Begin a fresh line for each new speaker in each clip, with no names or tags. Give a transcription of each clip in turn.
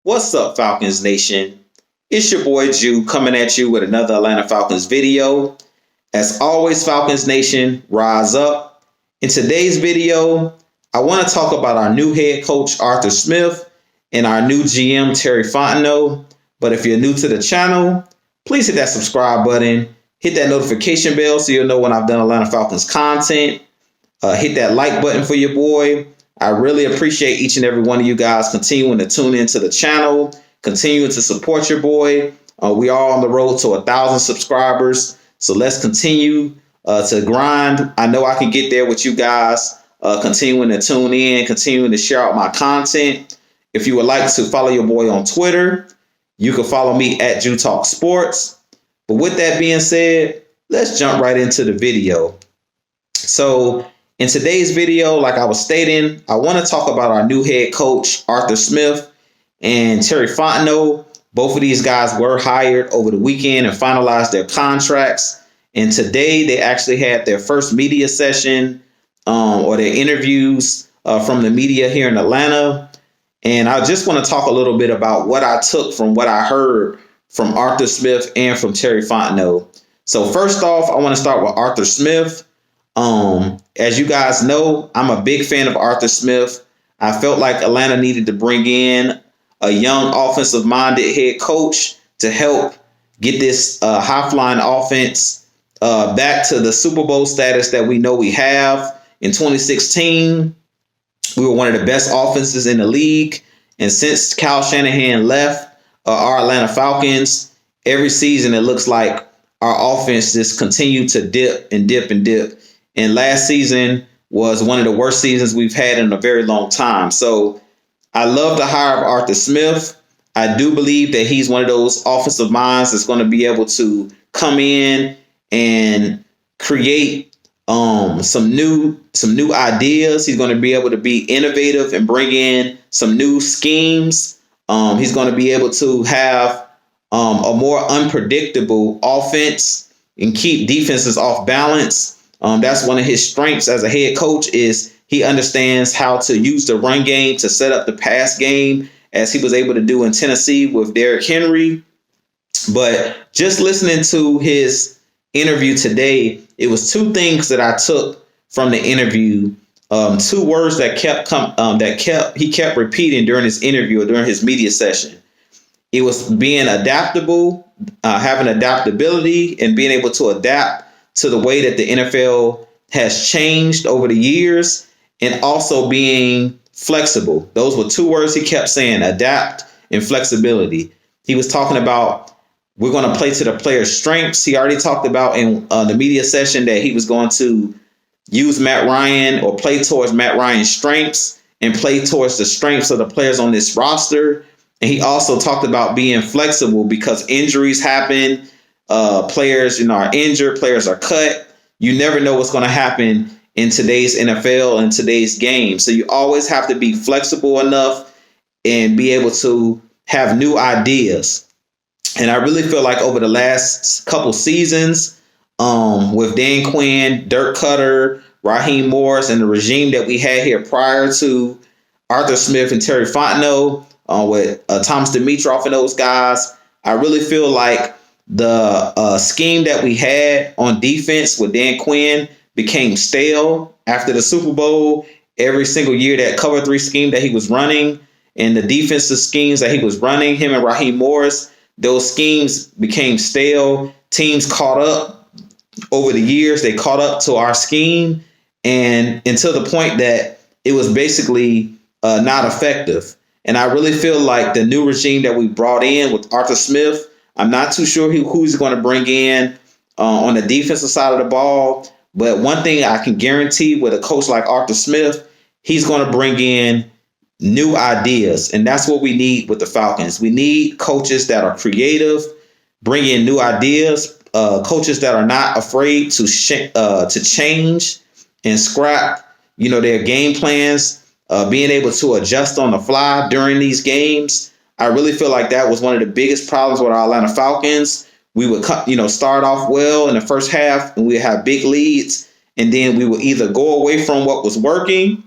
What's up, Falcons Nation? It's your boy Jew coming at you with another Atlanta Falcons video. As always, Falcons Nation, rise up. In today's video, I want to talk about our new head coach, Arthur Smith, and our new GM, Terry Fontenot. But if you're new to the channel, please hit that subscribe button, hit that notification bell so you'll know when I've done Atlanta Falcons content. Hit that like button for your boy. I really appreciate each and every one of you guys continuing to tune into the channel, continuing to support your boy. We are on the road to 1,000 subscribers, so let's continue to grind. I know I can get there with you guys, continuing to tune in, continuing to share out my content. If you would like to follow your boy on Twitter, you can follow me at Jew Talk Sports. But with that being said, let's jump right into the video. So in today's video, like I was stating, I want to talk about our new head coach, Arthur Smith, and Terry Fontenot. Both of these guys were hired over the weekend and finalized their contracts. And today they actually had their first media session or their interviews from the media here in Atlanta. And I just want to talk a little bit about what I took from what I heard from Arthur Smith and from Terry Fontenot. So first off, I want to start with Arthur Smith. As you guys know, I'm a big fan of Arthur Smith. I felt like Atlanta needed to bring in a young offensive-minded head coach to help get this high-flying offense back to the Super Bowl status that we know we have. In 2016, we were one of the best offenses in the league. And since Kyle Shanahan left our Atlanta Falcons, every season it looks like our offense just continued to dip and dip and dip. And last season was one of the worst seasons we've had in a very long time. So I love the hire of Arthur Smith. I do believe that he's one of those offensive minds that's going to be able to come in and create some new ideas. He's going to be able to be innovative and bring in some new schemes. He's going to be able to have a more unpredictable offense and keep defenses off balance. That's one of his strengths as a head coach is he understands how to use the run game to set up the pass game, as he was able to do in Tennessee with Derrick Henry. But just listening to his interview today, it was two things that I took from the interview. Two words that he kept repeating during his interview or during his media session. It was being adaptable, having adaptability, and being able to adapt to the way that the NFL has changed over the years, and also being flexible. Those were two words he kept saying, adapt and flexibility. He was talking about we're going to play to the players' strengths. He already talked about in the media session that he was going to use Matt Ryan or play towards Matt Ryan's strengths and play towards the strengths of the players on this roster. And he also talked about being flexible because injuries happen. Players, are injured, players are cut. You never know what's going to happen in today's NFL and today's game. So you always have to be flexible enough and be able to have new ideas. And I really feel like over the last couple seasons, with Dan Quinn, Dirk Cutter, Raheem Morris, and the regime that we had here prior to Arthur Smith and Terry Fontenot, with Thomas Dimitroff and those guys, I really feel like the scheme that we had on defense with Dan Quinn became stale after the Super Bowl. Every single year, that cover three scheme that he was running and the defensive schemes that he was running, him and Raheem Morris, those schemes became stale. Teams caught up over the years. They caught up to our scheme, and until the point that it was basically not effective. And I really feel like the new regime that we brought in with Arthur Smith, I'm not too sure who he's going to bring in on the defensive side of the ball. But one thing I can guarantee with a coach like Arthur Smith, he's going to bring in new ideas. And that's what we need with the Falcons. We need coaches that are creative, bring in new ideas, coaches that are not afraid to change and scrap, their game plans, being able to adjust on the fly during these games. I really feel like that was one of the biggest problems with our Atlanta Falcons. We would, start off well in the first half and we have big leads, and then we would either go away from what was working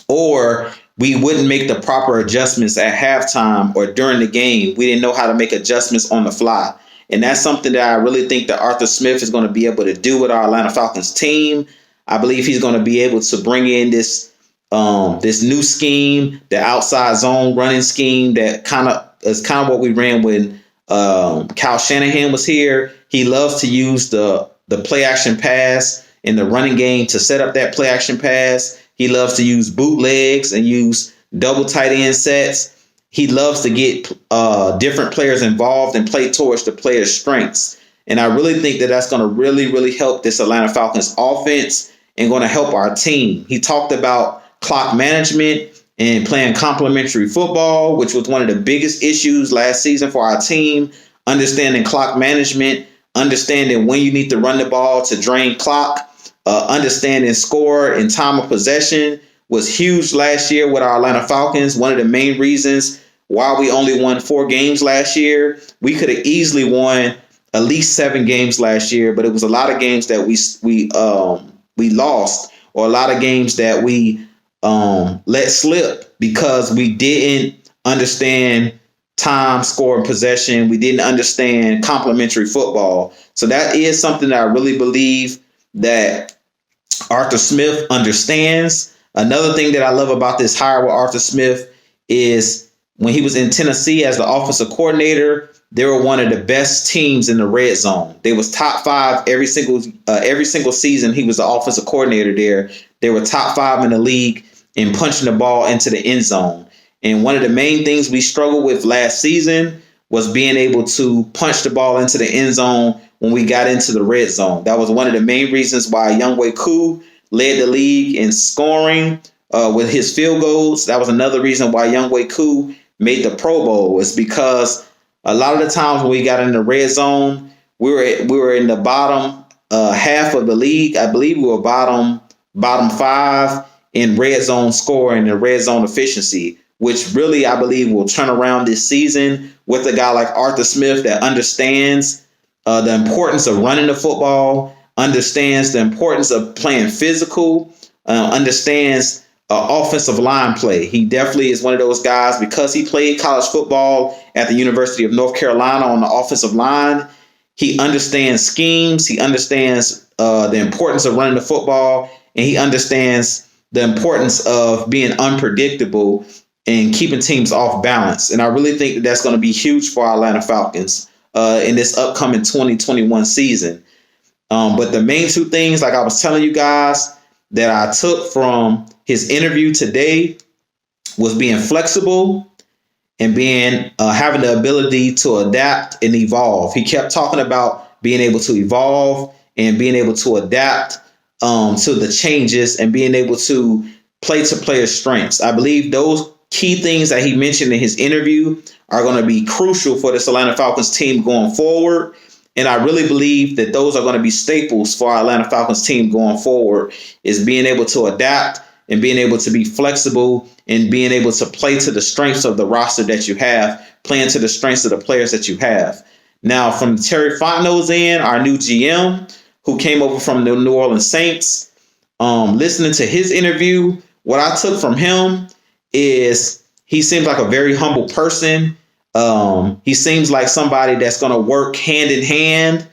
or we wouldn't make the proper adjustments at halftime or during the game. We didn't know how to make adjustments on the fly. And that's something that I really think that Arthur Smith is going to be able to do with our Atlanta Falcons team. I believe he's going to be able to bring in this new scheme, the outside zone running scheme that is kind of what we ran when Kyle Shanahan was here. He loves to use the play action pass in the running game to set up that play action pass. He loves to use bootlegs and use double tight end sets. He loves to get different players involved and play towards the player's strengths. And I really think that that's going to really, really help this Atlanta Falcons offense and going to help our team. He talked about clock management and playing complementary football, which was one of the biggest issues last season for our team. Understanding clock management, understanding when you need to run the ball to drain clock, understanding score and time of possession was huge last year with our Atlanta Falcons. One of the main reasons why we only won 4 games last year. We could have easily won at least 7 games last year, but it was a lot of games that we lost, or a lot of games that we let slip because we didn't understand time, score, and possession. We didn't understand complementary football. So that is something that I really believe that Arthur Smith understands. Another thing that I love about this hire with Arthur Smith is when he was in Tennessee as the offensive coordinator, they were one of the best teams in the red zone. They was top 5 every single season. He was the offensive coordinator there. They were top 5 in the league in punching the ball into the end zone. And one of the main things we struggled with last season was being able to punch the ball into the end zone when we got into the red zone. That was one of the main reasons why Younghoe Koo led the league in scoring with his field goals. That was another reason why Younghoe Koo made the Pro Bowl, is because a lot of the times when we got in the red zone, we were in the bottom half of the league. I believe we were bottom 5 in red zone scoring and red zone efficiency, which really I believe will turn around this season with a guy like Arthur Smith that understands the importance of running the football, understands the importance of playing physical, understands offensive line play. He definitely is one of those guys, because he played college football at the University of North Carolina on the offensive line. He understands schemes. He understands the importance of running the football, and he understands the importance of being unpredictable and keeping teams off balance. And I really think that that's going to be huge for our Atlanta Falcons in this upcoming 2021 season. But the main 2 things, like I was telling you guys, that I took from his interview today was being flexible and being having the ability to adapt and evolve. He kept talking about being able to evolve and being able to adapt to the changes and being able to play to players' strengths. I believe those key things that he mentioned in his interview are going to be crucial for this Atlanta Falcons team going forward. And I really believe that those are going to be staples for our Atlanta Falcons team going forward, is being able to adapt and being able to be flexible and being able to play to the strengths of the roster that you have, playing to the strengths of the players that you have. Now, from Terry Fontenot's end, our new GM, who came over from the New Orleans Saints, listening to his interview, what I took from him is he seems like a very humble person. He seems like somebody that's going to work hand in hand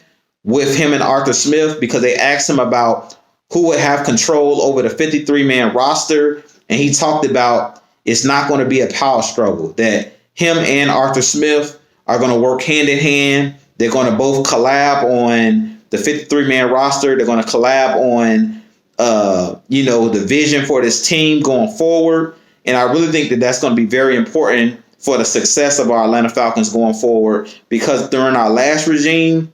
with him and Arthur Smith, because they asked him about who would have control over the 53-man roster. And he talked about it's not going to be a power struggle, that him and Arthur Smith are going to work hand in hand. They're going to both collab on the 53-man roster. They're going to collab on, the vision for this team going forward. And I really think that that's going to be very important for the success of our Atlanta Falcons going forward, because during our last regime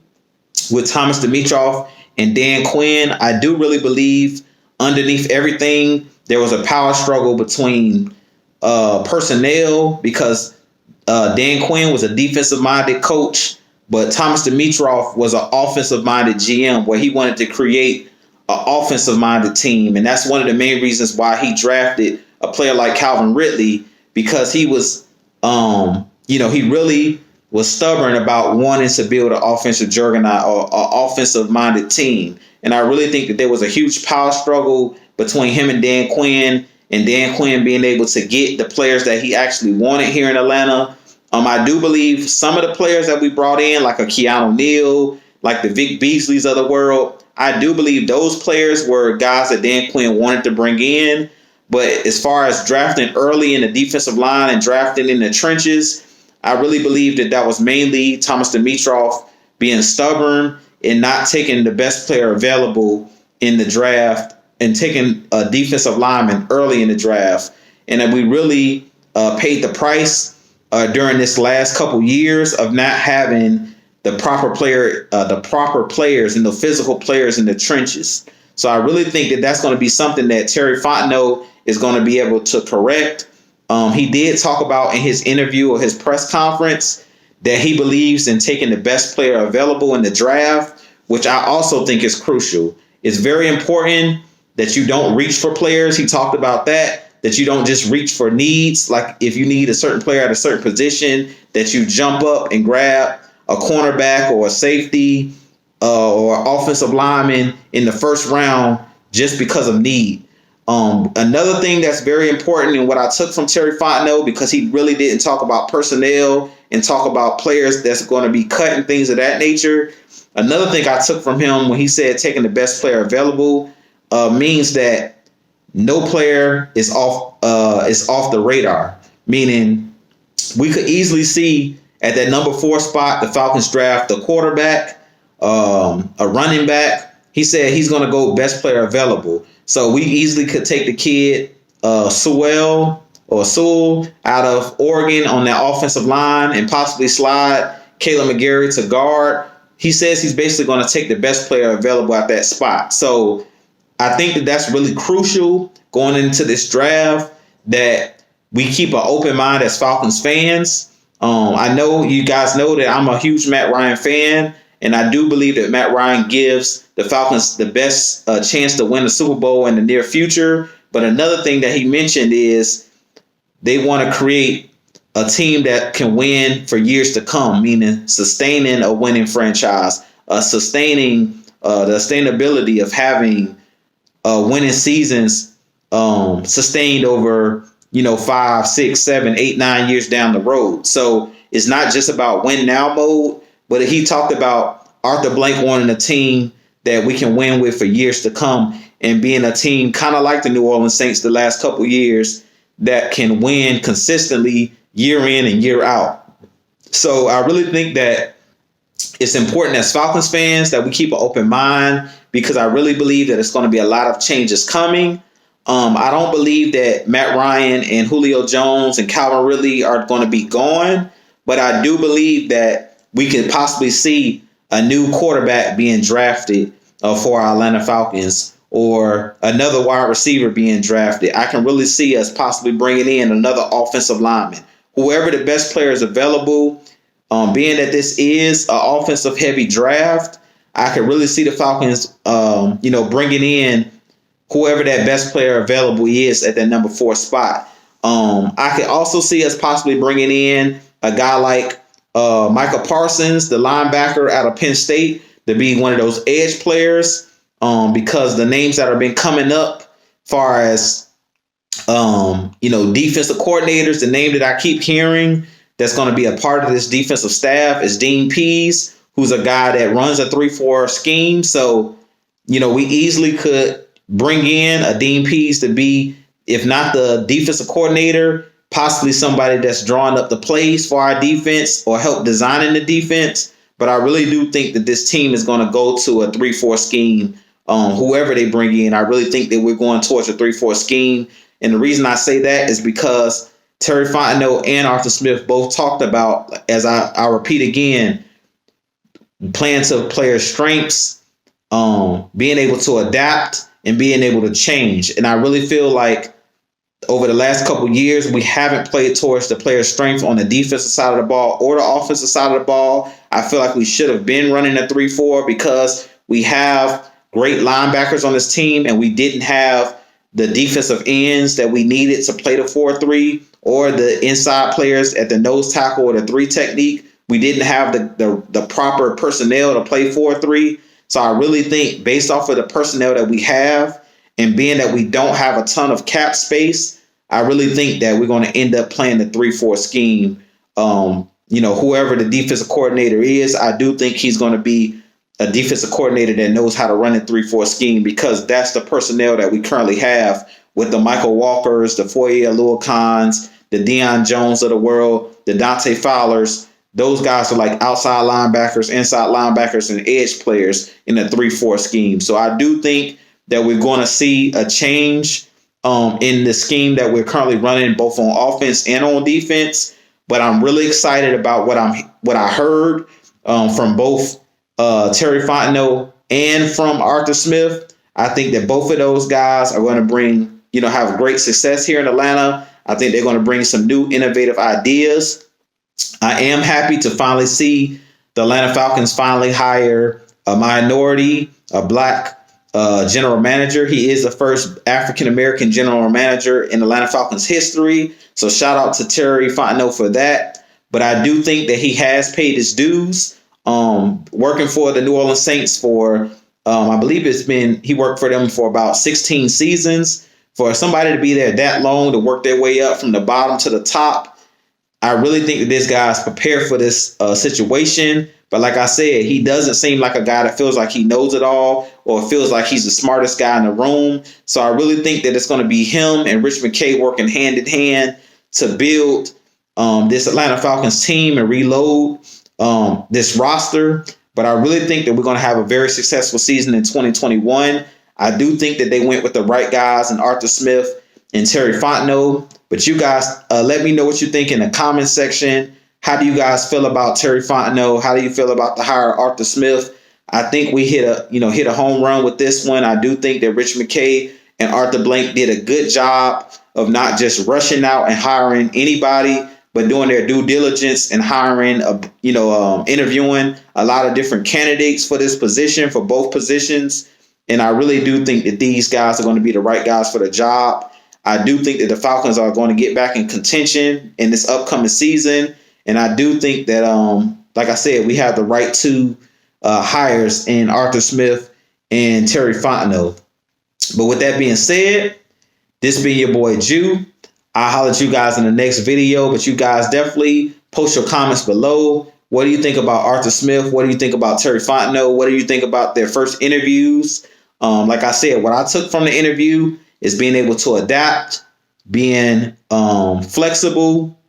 with Thomas Dimitroff and Dan Quinn, I do really believe underneath everything, there was a power struggle between personnel, because Dan Quinn was a defensive-minded coach, but Thomas Dimitroff was an offensive-minded GM, where he wanted to create an offensive-minded team. And that's one of the main reasons why he drafted a player like Calvin Ridley, because he was, he really was stubborn about wanting to build an offensive juggernaut or offensive-minded team. And I really think that there was a huge power struggle between him and Dan Quinn. and Dan Quinn being able to get the players that he actually wanted here in Atlanta. I do believe some of the players that we brought in, like a Keanu Neal, like the Vic Beasleys of the world, I do believe those players were guys that Dan Quinn wanted to bring in. But as far as drafting early in the defensive line and drafting in the trenches, I really believe that was mainly Thomas Dimitroff being stubborn and not taking the best player available in the draft and taking a defensive lineman early in the draft. And that we really paid the price during this last couple years of not having the proper players and the physical players in the trenches. So I really think that that's going to be something that Terry Fontenot is going to be able to correct. He did talk about in his interview or his press conference that he believes in taking the best player available in the draft, which I also think is crucial. It's very important that you don't reach for players. He talked about that you don't just reach for needs. Like if you need a certain player at a certain position, that you jump up and grab a cornerback or a safety or offensive lineman in the first round just because of need. Another thing that's very important and what I took from Terry Fontenot, because he really didn't talk about personnel and talk about players that's going to be cut and things of that nature. Another thing I took from him when he said taking the best player available means that no player is off the radar, meaning we could easily see at that number 4 spot, the Falcons draft a quarterback, a running back. He said he's going to go best player available. So we easily could take the kid Sewell out of Oregon on that offensive line and possibly slide Caleb McGarry to guard. He says he's basically going to take the best player available at that spot. So I think that that's really crucial going into this draft, that we keep an open mind as Falcons fans. I know you guys know that I'm a huge Matt Ryan fan, and I do believe that Matt Ryan gives the Falcons the best chance to win the Super Bowl in the near future. But another thing that he mentioned is they want to create a team that can win for years to come, meaning sustaining a winning franchise, sustaining the sustainability of having winning seasons sustained over 5, 6, 7, 8, 9 years down the road. So it's not just about win now mode, but he talked about Arthur Blank wanting a team that we can win with for years to come, and being a team kind of like the New Orleans Saints the last couple of years that can win consistently year in and year out. So I really think that it's important as Falcons fans that we keep an open mind, because I really believe that it's going to be a lot of changes coming. I don't believe that Matt Ryan and Julio Jones and Calvin Ridley are going to be gone, but I do believe that we could possibly see a new quarterback being drafted for our Atlanta Falcons, or another wide receiver being drafted. I can really see us possibly bringing in another offensive lineman. Whoever the best player is available, being that this is an offensive heavy draft, I could really see the Falcons, bringing in whoever that best player available is at that number 4 spot. I could also see us possibly bringing in a guy like Micah Parsons, the linebacker out of Penn State, to be one of those edge players, because the names that have been coming up far as, defensive coordinators, the name that I keep hearing that's going to be a part of this defensive staff is Dean Pease, who's a guy that runs a 3-4 scheme. So, we easily could bring in a Dean Pease to be, if not the defensive coordinator, possibly somebody that's drawing up the plays for our defense or help designing the defense. But I really do think that this team is going to go to a 3-4 scheme. Whoever they bring in, I really think that we're going towards a 3-4 scheme. And the reason I say that is because Terry Fontenot and Arthur Smith both talked about, as I repeat again, playing to players' strengths, being able to adapt and being able to change. And I really feel like over the last couple of years, we haven't played towards the player's strength on the defensive side of the ball or the offensive side of the ball. I feel like we should have been running a 3-4 because we have great linebackers on this team, and we didn't have the defensive ends that we needed to play the 4-3, or the inside players at the nose tackle or the 3 technique. We didn't have the proper personnel to play 4-3. So I really think, based off of the personnel that we have And being that we don't have a ton of cap space, I really think that we're going to end up playing the 3-4 scheme. Whoever the defensive coordinator is, I do think he's going to be a defensive coordinator that knows how to run a 3-4 scheme, because that's the personnel that we currently have with the Michael Walkers, the Foye Oluokans, the Deion Jones of the world, the Dante Fowlers. Those guys are like outside linebackers, inside linebackers, and edge players in a 3-4 scheme. So I do think that we're going to see a change in the scheme that we're currently running, both on offense and on defense. But I'm really excited about what I heard from both Terry Fontenot and from Arthur Smith. I think that both of those guys are going to bring, have great success here in Atlanta. I think they're going to bring some new innovative ideas. I am happy to finally see the Atlanta Falcons finally hire a minority, a black general manager. He is the first African-American general manager in Atlanta Falcons history. So shout out to Terry Fontenot for that. But I do think that he has paid his dues. Working for the New Orleans Saints for, I believe he worked for them for about 16 seasons. For somebody to be there that long, to work their way up from the bottom to the top, I really think that this guy's prepared for this situation. But like I said, he doesn't seem like a guy that feels like he knows it all or feels like he's the smartest guy in the room. So I really think that it's going to be him and Rich McKay working hand in hand to build this Atlanta Falcons team and reload this roster. But I really think that we're going to have a very successful season in 2021. I do think that they went with the right guys in Arthur Smith and Terry Fontenot. But you guys, let me know what you think in the comment section. How do you guys feel about Terry Fontenot? How do you feel about the hire of Arthur Smith? I think we hit a home run with this one. I do think that Rich McKay and Arthur Blank did a good job of not just rushing out and hiring anybody, but doing their due diligence and hiring, interviewing a lot of different candidates for this position, for both positions. And I really do think that these guys are going to be the right guys for the job. I do think that the Falcons are going to get back in contention in this upcoming season. And I do think that, like I said, we have the right two hires in Arthur Smith and Terry Fontenot. But with that being said, this being your boy Jew, I'll holler at you guys in the next video. But you guys definitely post your comments below. What do you think about Arthur Smith? What do you think about Terry Fontenot? What do you think about their first interviews? Like I said, what I took from the interview is being able to adapt, being flexible,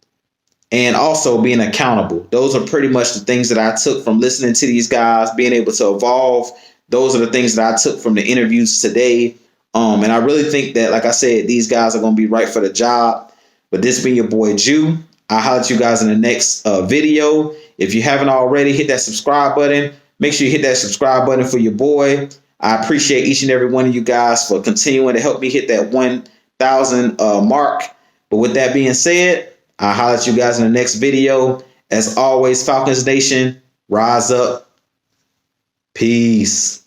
and also being accountable. Those are pretty much the things that I took from listening to these guys, being able to evolve. Those are the things that I took from the interviews today. And I really think that, like I said, these guys are going to be right for the job. But this being your boy Jew, I'll holler at you guys in the next video. If you haven't already, hit that subscribe button. Make sure you hit that subscribe button for your boy. I appreciate each and every one of you guys for continuing to help me hit that 1,000 mark. But with that being said, I'll holler at you guys in the next video. As always, Falcons Nation, rise up. Peace.